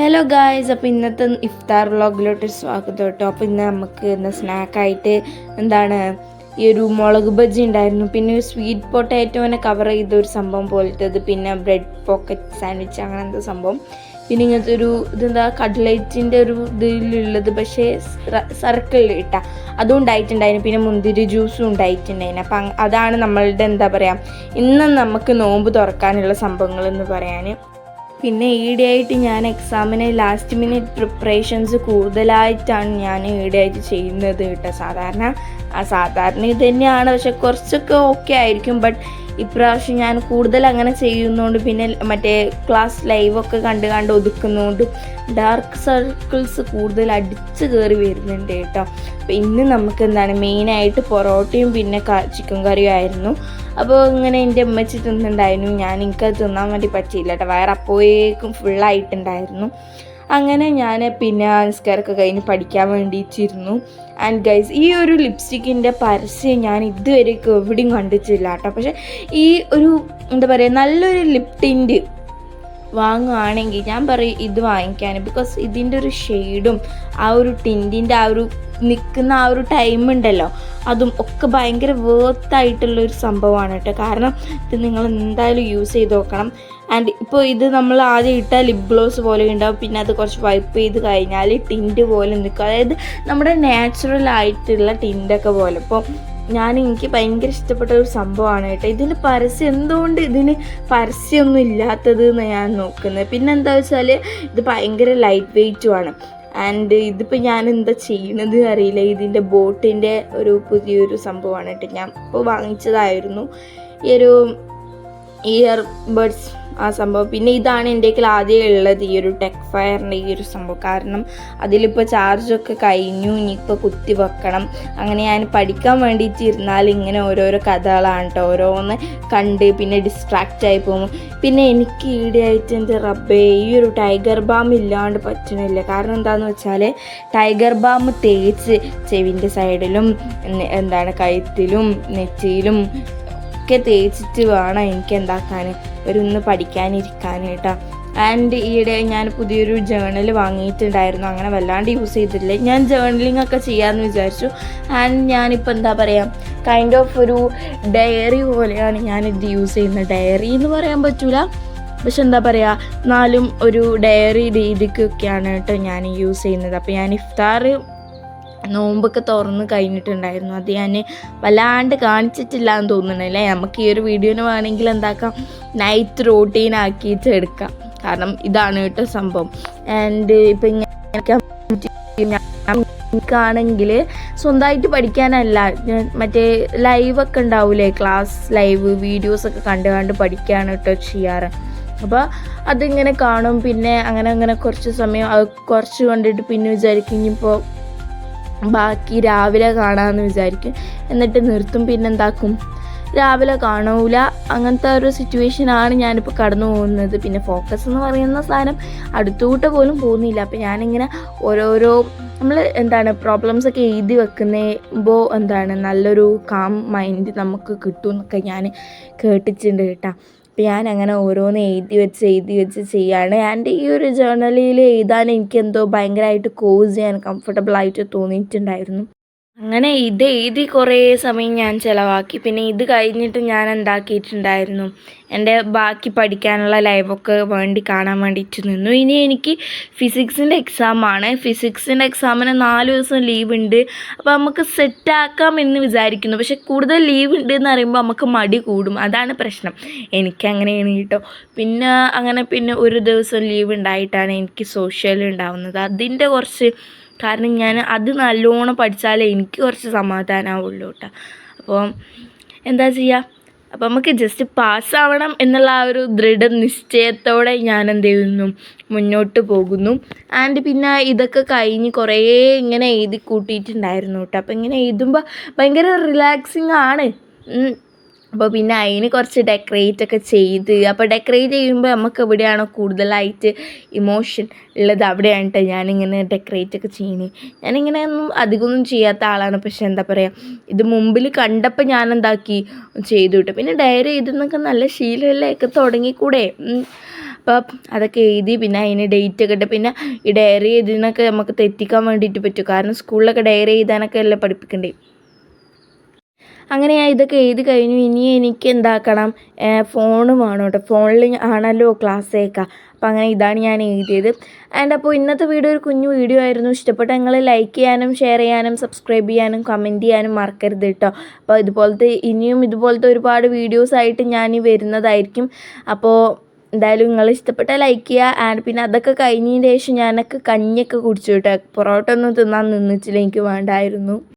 Hello guys, അപ്പോൾ ഇന്നത്തെ ഇഫ്താർ വ്ളോഗിലോട്ട് സ്വാഗതം കേട്ടോ. അപ്പോൾ ഇന്ന് സ്നാക്കായിട്ട് ഈ ഒരു മുളക് ബജ്ജി ഉണ്ടായിരുന്നു, പിന്നെ ഒരു സ്വീറ്റ് പൊട്ടാറ്റോനെ കവർ ചെയ്ത ഒരു സംഭവം പോലത്തേത്, പിന്നെ ബ്രെഡ് പോക്കറ്റ് സാൻഡ്വിച്ച് അങ്ങനത്തെ സംഭവം, പിന്നെ ഇങ്ങനത്തെ ഒരു കട്ട്ലേറ്റിൻ്റെ ഒരു ഇതിലുള്ളത് പക്ഷേ സർക്കിളിൽ ഇട്ടാൽ അതും ഉണ്ടായിട്ടുണ്ടായിരുന്നു. പിന്നെ മുന്തിരി ജ്യൂസും ഉണ്ടായിട്ടുണ്ടായിരുന്നു. അപ്പം അതാണ് നമ്മളുടെ ഇന്ന് നമുക്ക് നോമ്പ് തുറക്കാനുള്ള സംഭവങ്ങളെന്ന് പറയാൻ. പിന്നെ ഈയിടെയായിട്ട് ഞാൻ എക്സാമിന് ലാസ്റ്റ് മിനിറ്റ് പ്രിപ്പറേഷൻസ് കൂടുതലായിട്ടാണ് ഞാൻ ഈയിടെയായിട്ട് ചെയ്യുന്നത് കേട്ടോ. സാധാരണ ഇത് തന്നെയാണ്, പക്ഷെ കുറച്ചൊക്കെ ഓക്കെ ആയിരിക്കും. ബട്ട് ഇപ്രാവശ്യം ഞാൻ കൂടുതൽ അങ്ങനെ ചെയ്യുന്നതുകൊണ്ട്, പിന്നെ മറ്റേ ക്ലാസ് ലൈവൊക്കെ കണ്ട് ഒതുക്കുന്നതുകൊണ്ട് ഡാർക്ക് സർക്കിൾസ് കൂടുതൽ അടിച്ച് കയറി വരുന്നുണ്ട് കേട്ടോ. അപ്പോൾ ഇന്ന് നമുക്ക് മെയിനായിട്ട് പൊറോട്ടയും പിന്നെ ചിക്കൻ കറിയും ആയിരുന്നു. അപ്പോൾ ഇങ്ങനെ എൻ്റെ അമ്മച്ചി തിന്നുണ്ടായിരുന്നു, എനിക്കത് തിന്നാൻ വേണ്ടി പറ്റിയില്ല കേട്ടോ. അപ്പോഴേക്കും ഫുള്ളായിട്ടുണ്ടായിരുന്നു. അങ്ങനെ ഞാൻ പിന്നെ നിസ്കാരമൊക്കെ കഴിഞ്ഞ് പഠിക്കാൻ വേണ്ടിയിട്ടിരുന്നു. ആൻഡ് ഗൈസ്, ഈ ഒരു ലിപ്സ്റ്റിക്കിൻ്റെ പരസ്യം ഞാൻ ഇതുവരെ എവിടെയും കണ്ടിട്ടില്ല കേട്ടോ. പക്ഷേ ഈ ഒരു നല്ലൊരു ലിപ് ടിൻറ്റ് വാങ്ങുകയാണെങ്കിൽ ഞാൻ പറയും ഇത് വാങ്ങിക്കാൻ. ബിക്കോസ് ഇതിൻ്റെ ഒരു ഷെയ്ഡും ആ ഒരു ടിൻറ്റിൻ്റെ ആ ഒരു നിൽക്കുന്ന ആ ഒരു ടൈം ഉണ്ടല്ലോ, അതും ഒക്കെ ഭയങ്കര വേർത്തായിട്ടുള്ളൊരു സംഭവമാണ് കേട്ടോ. കാരണം ഇത് നിങ്ങൾ എന്തായാലും യൂസ് ചെയ്ത് നോക്കണം. ആൻഡ് ഇപ്പോൾ ഇത് നമ്മൾ ആദ്യം ഇട്ടാൽ ലിപ് ഗ്ലോസ് പോലെ ഉണ്ടാവും, പിന്നെ അത് കുറച്ച് വൈപ്പ് ചെയ്ത് കഴിഞ്ഞാൽ ടിൻറ്റ് പോലെ നിൽക്കും. അതായത് നമ്മുടെ നാച്ചുറൽ ആയിട്ടുള്ള ടിൻറ്റൊക്കെ പോലെ. ഇപ്പോൾ എനിക്ക് ഭയങ്കര ഇഷ്ടപ്പെട്ട ഒരു സംഭവമാണ് കേട്ടോ. ഇതിന് പരസ്യം എന്തുകൊണ്ട് ഇതിന് പരസ്യമൊന്നും ഇല്ലാത്തത് എന്ന് ഞാൻ നോക്കുന്നത്. പിന്നെ എന്താ വെച്ചാൽ ഇത് ഭയങ്കര ലൈറ്റ് വെയ്റ്റുമാണ്. ആൻഡ് ഇതിപ്പോൾ ഞാൻ എന്താ ചെയ്യണത് അറിയില്ല. ഇതിൻ്റെ ബോട്ടിൻ്റെ ഒരു പുതിയൊരു സംഭവമാണ് കേട്ടോ. ഞാൻ ഇപ്പോൾ വാങ്ങിച്ചതായിരുന്നു ഈ ഒരു ഇയർ ബഡ്സ് ആ സംഭവം. പിന്നെ ഇതാണ് എൻ്റെ കയ്യിൽ ആദ്യം ഉള്ളത്, ഈ ഒരു ടെക് ഫയറിൻ്റെ ഈ ഒരു സംഭവം. കാരണം അതിലിപ്പോൾ ചാർജൊക്കെ കഴിഞ്ഞു, ഇനിയിപ്പോൾ കുത്തി വെക്കണം. അങ്ങനെ ഞാൻ പഠിക്കാൻ വേണ്ടിയിട്ട് ഇരുന്നാൽ ഇങ്ങനെ ഓരോരോ കഥകളാണ് കേട്ടോ. ഓരോന്ന് കണ്ട് പിന്നെ ഡിസ്ട്രാക്റ്റായി പോകും. പിന്നെ എനിക്ക് ഈടെയായിട്ട് എൻ്റെ റബ്ബേ ഈ ഒരു ടൈഗർ ബാം ഇല്ലാണ്ട് പറ്റണില്ല. കാരണം എന്താണെന്ന് വെച്ചാൽ ടൈഗർ ബാം തേച്ച് ചെവിൻ്റെ സൈഡിലും കഴുത്തിലും നെറ്റിയിലും ഒക്കെ തേച്ചിട്ട് വേണം എനിക്ക് ഒന്ന് പഠിക്കാനിരിക്കാൻ കേട്ടോ. ആൻഡ് ഈയിടെ ഞാൻ പുതിയൊരു ജേർണൽ വാങ്ങിയിട്ടുണ്ടായിരുന്നു. അങ്ങനെ വല്ലാണ്ട് യൂസ് ചെയ്തിട്ടില്ല. ഞാൻ ജേർണലിംഗ് ഒക്കെ ചെയ്യാമെന്ന് വിചാരിച്ചു. ആൻഡ് ഞാനിപ്പോൾ കൈൻഡ് ഓഫ് ഒരു ഡയറി പോലെയാണ് ഞാനിത് യൂസ് ചെയ്യുന്നത്. ഡയറി എന്ന് പറയാൻ പറ്റില്ല, പക്ഷെ എന്നാലും ഒരു ഡയറി രീതിക്കൊക്കെയാണ് കേട്ടോ ഞാൻ യൂസ് ചെയ്യുന്നത്. അപ്പോൾ ഞാൻ ഇഫ്താർ നോമ്പൊക്കെ തുറന്ന് കഴിഞ്ഞിട്ടുണ്ടായിരുന്നു. അത് ഞാൻ വല്ലാണ്ട് കാണിച്ചിട്ടില്ല എന്ന് തോന്നുന്നില്ലേ. നമുക്ക് ഈ ഒരു വീഡിയോന് വേണമെങ്കിൽ നൈറ്റ് റൂട്ടീൻ ആക്കിയിട്ട് എടുക്കാം. കാരണം ഇതാണ് കേട്ടോ സംഭവം. ആൻഡ് ഇപ്പം എനിക്കാണെങ്കിൽ സ്വന്തമായിട്ട് പഠിക്കാനല്ല, മറ്റേ ലൈവൊക്കെ ഉണ്ടാവില്ലേ, ക്ലാസ് ലൈവ് വീഡിയോസൊക്കെ കണ്ട് പഠിക്കുകയാണ് കേട്ടോ ചെയ്യാറ്. അപ്പോൾ അതിങ്ങനെ കാണും. പിന്നെ അങ്ങനെ കുറച്ച് സമയം അത് കുറച്ച് കണ്ടിട്ട് പിന്നെ വിചാരിക്കും ഇനിയിപ്പോൾ ബാക്കി രാവിലെ കാണാമെന്ന് വിചാരിക്കും. എന്നിട്ട് നിർത്തും. പിന്നെ രാവിലെ കാണൂല. അങ്ങനത്തെ ഒരു സിറ്റുവേഷനാണ് ഞാനിപ്പോൾ കടന്നു പോകുന്നത്. പിന്നെ ഫോക്കസ് എന്ന് പറയുന്ന സാധനം അടുത്തുകൂട്ട് പോലും പോകുന്നില്ല. അപ്പോൾ ഞാനിങ്ങനെ ഓരോരോ പ്രോബ്ലംസൊക്കെ എഴുതി വെക്കുമ്പോൾ നല്ലൊരു കാം മൈൻഡ് നമുക്ക് കിട്ടും എന്നൊക്കെ ഞാൻ കേട്ടിട്ടുണ്ട് കേട്ടോ. അപ്പോൾ ഞാൻ അങ്ങനെ ഓരോന്ന് എഴുതി വെച്ച് ചെയ്യാണ്. ആൻഡ് ഈ ഒരു ജേർണലിൽ എഴുതാൻ എനിക്കെന്തോ ഭയങ്കരമായിട്ട് കോസ് ചെയ്യാൻ കംഫർട്ടബിളായിട്ട് തോന്നിയിട്ടുണ്ടായിരുന്നു. അങ്ങനെ ഇത് എഴുതി കുറേ സമയം ഞാൻ ചിലവാക്കി. പിന്നെ ഇത് കഴിഞ്ഞിട്ട് ഞാൻ എന്താക്കിയിട്ടുണ്ടായിരുന്നു, എൻ്റെ ബാക്കി പഠിക്കാനുള്ള ലൈവൊക്കെ കാണാൻ വേണ്ടിയിട്ട് നിന്നു. ഇനി എനിക്ക് ഫിസിക്സിൻ്റെ എക്സാമാണ്. ഫിസിക്സിൻ്റെ എക്സാമിന് 4 ദിവസം ലീവ് ഉണ്ട്. അപ്പോൾ നമുക്ക് സെറ്റാക്കാം എന്ന് വിചാരിക്കുന്നു. പക്ഷെ കൂടുതൽ ലീവ് ഉണ്ട് എന്ന് പറയുമ്പോൾ നമുക്ക് മടി കൂടും. അതാണ് പ്രശ്നം. എനിക്കങ്ങനെയാണ് കേട്ടോ. പിന്നെ ഒരു ദിവസം ലീവ് ഉണ്ടായിട്ടാണ് എനിക്ക് സോഷ്യൽ ഉണ്ടാവുന്നത്. അതിൻ്റെ കുറച്ച് കാരണം ഞാൻ അത് നല്ലോണം പഠിച്ചാലേ എനിക്ക് കുറച്ച് സമാധാനമാവുള്ളൂ കേട്ടോ. അപ്പോൾ എന്താ ചെയ്യുക, അപ്പോൾ നമുക്ക് ജസ്റ്റ് പാസ്സാവണം എന്നുള്ള ആ ഒരു ദൃഢനിശ്ചയത്തോടെ ഞാൻ മുന്നോട്ട് പോകുന്നു. ആൻഡ് പിന്നെ ഇതൊക്കെ കഴിഞ്ഞ് കുറേ ഇങ്ങനെ എഴുതി കൂട്ടിയിട്ടുണ്ടായിരുന്നു കേട്ടോ. അപ്പോൾ ഇങ്ങനെ എഴുതുമ്പോൾ ഭയങ്കര റിലാക്സിങ് ആണ്. അപ്പോൾ പിന്നെ അതിന് കുറച്ച് ഡെക്കറേറ്റ് ഒക്കെ ചെയ്ത്, അപ്പോൾ ഡെക്കറേറ്റ് ചെയ്യുമ്പോൾ നമുക്ക് എവിടെയാണോ കൂടുതലായിട്ട് ഇമോഷൻ ഉള്ളത് അവിടെയാണ് കേട്ടോ ഞാനിങ്ങനെ ഡെക്കറേറ്റ് ഒക്കെ ചെയ്യുന്നത്. ഞാനിങ്ങനെ അധികമൊന്നും ചെയ്യാത്ത ആളാണ്. പക്ഷെ ഇത് മുമ്പിൽ കണ്ടപ്പോൾ ഞാൻ ചെയ്തു കേട്ടോ. പിന്നെ ഡയറി എഴുതുന്നൊക്കെ നല്ല ശീലമല്ലേ, ഒക്കെ തുടങ്ങിക്കൂടെ. അപ്പം അതൊക്കെ എഴുതി പിന്നെ അതിന് ഡേറ്റ് ഒക്കെ ഇട്ട് പിന്നെ ഈ ഡയറി എഴുതിനൊക്കെ നമുക്ക് തെറ്റിക്കാൻ വേണ്ടിയിട്ട് പറ്റും. കാരണം സ്കൂളിലൊക്കെ ഡയറി എഴുതാനൊക്കെ അല്ലേ പഠിപ്പിക്കണ്ടേ. അങ്ങനെ ഞാൻ ഇതൊക്കെ എഴുതി കഴിഞ്ഞു. ഇനി എനിക്ക് എന്താക്കണം, ഫോണ് വേണം കേട്ടോ. ഫോണിൽ ആണല്ലോ ക്ലാസ് കേൾക്കുക. അപ്പോൾ അങ്ങനെ ഇതാണ് ഞാൻ എഴുതിയത്. ആൻഡ് അപ്പോൾ ഇന്നത്തെ വീഡിയോ ഒരു കുഞ്ഞു വീഡിയോ ആയിരുന്നു. ഇഷ്ടപ്പെട്ട നിങ്ങൾ ലൈക്ക് ചെയ്യാനും ഷെയർ ചെയ്യാനും സബ്സ്ക്രൈബ് ചെയ്യാനും കമൻറ്റ് ചെയ്യാനും മറക്കരുത് കേട്ടോ. അപ്പോൾ ഇനിയും ഇതുപോലത്തെ ഒരുപാട് വീഡിയോസായിട്ട് ഞാൻ വരുന്നതായിരിക്കും. അപ്പോൾ എന്തായാലും നിങ്ങൾ ഇഷ്ടപ്പെട്ട ലൈക്ക് ചെയ്യുക. ആൻഡ് പിന്നെ അതൊക്കെ കഴിഞ്ഞതിന് ശേഷം ഞാനൊക്കെ കഞ്ഞിയൊക്കെ കുടിച്ചു കേട്ടോ. പൊറോട്ട ഒന്നും തിന്നാൻ നിന്നിട്ടില്ല, എനിക്ക് വേണ്ടായിരുന്നു.